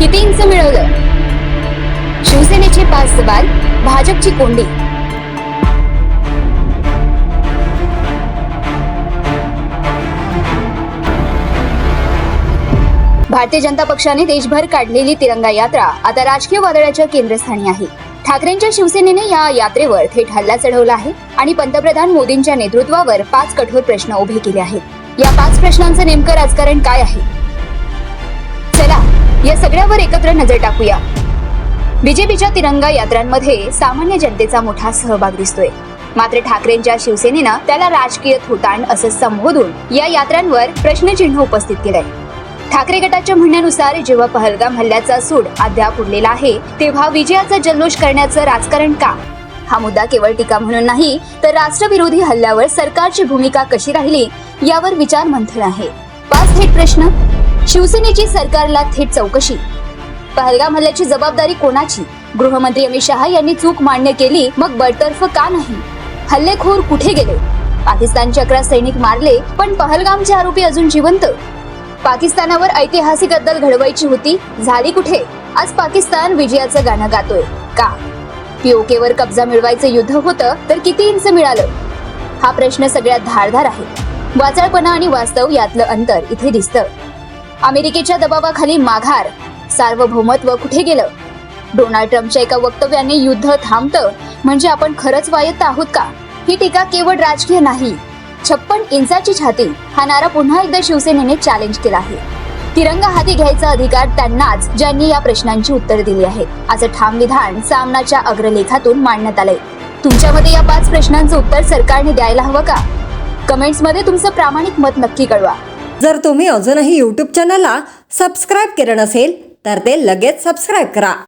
किती इंच मिळवलं? शिवसेनेचे 5 सवाल, भाजपची कोंडी. भारतीय जनता पक्षाने देशभर काढलेली तिरंगा यात्रा आता राजकीय वादळाच्या केंद्रस्थानी आहे. ठाकरेंच्या शिवसेनेने या यात्रेवर थेट हल्ला चढवला आहे आणि पंतप्रधान मोदींच्या नेतृत्वावर 5 कठोर प्रश्न उभे केले आहेत. या 5 प्रश्नांचं नेमकं राजकारण काय आहे? चला या सगळ्यावर एकत्र नजर टाकूया. बीजेपीच्या तिरंगा यात्रांमध्ये सामान्य जनतेचा मोठा सहभाग दिसतोय. मात्र ठाकरेंच्या शिवसेनेनं त्याला राजकीय थोतांड असं संबोधून या यात्रांवर प्रश्नचिन्ह उपस्थित केलंय. ठाकरे गटाच्या म्हणण्यानुसार जेव्हा पहलगाम हल्ल्याचा सूड अद्याप उरलेला आहे तेव्हा विजयाचा जल्लोष करण्याचं राजकारण का? हा मुद्दा केवळ टीका म्हणून नाही तर राष्ट्रविरोधी हल्ल्यावर सरकारची भूमिका कशी राहिली यावर विचार मंथन आहे. 5 थेट प्रश्न. शिवसेनेची सरकारला थेट चौकशी. पहलगाम हल्ल्याची जबाबदारी कोणाची? गृहमंत्री अमित शहा यांनी चूक मान्य केली, मग बडतर्फ का नाही? हल्लेखोर कुठे गेले? पाकिस्तानचे 11 सैनिक मारले पण पहलगामचे आरोपी अजून जिवंत. पाकिस्तानावर ऐतिहासिक अद्दल घडवायची होती, झाली कुठे? आज पाकिस्तान विजयाचं गाणं गातोय का? पीओकेवर कब्जा मिळवायचं युद्ध होतं तर किती इंच मिळालं? हा प्रश्न सगळ्यात धारदार आहे. वाचाळपणा आणि वास्तव यातलं अंतर इथे दिसतं. अमेरिकेच्या दबावाखाली माघार, सार्वभौमत्व कुठे गेलं? डोनाल्ड ट्रम्पच्या एका वक्तव्याने युद्ध थांबतं म्हणजे आपण खरंच स्वायत्त आहोत का? ही टीका केवळ राजकीय नाही. 56 इंचाची छाती हा नारा पुन्हा एकदा शिवसेनेने चॅलेंज केला आहे. तिरंगा हाती घ्यायचा अधिकार त्यांनाच ज्यांनी या प्रश्नांची उत्तर दिली आहेत, असं ठाम विधान सामनाच्या अग्रलेखातून मांडण्यात आलंय. तुमच्या मते या 5 प्रश्नांचं उत्तर सरकारने द्यायला हवं का? कमेंट्स मध्ये तुमचं प्रामाणिक मत नक्की कळवा. जर तुम्ही अजूनही YouTube चॅनलला सबस्क्राईब केलं नसेल तर ते लगेच सबस्क्राईब करा.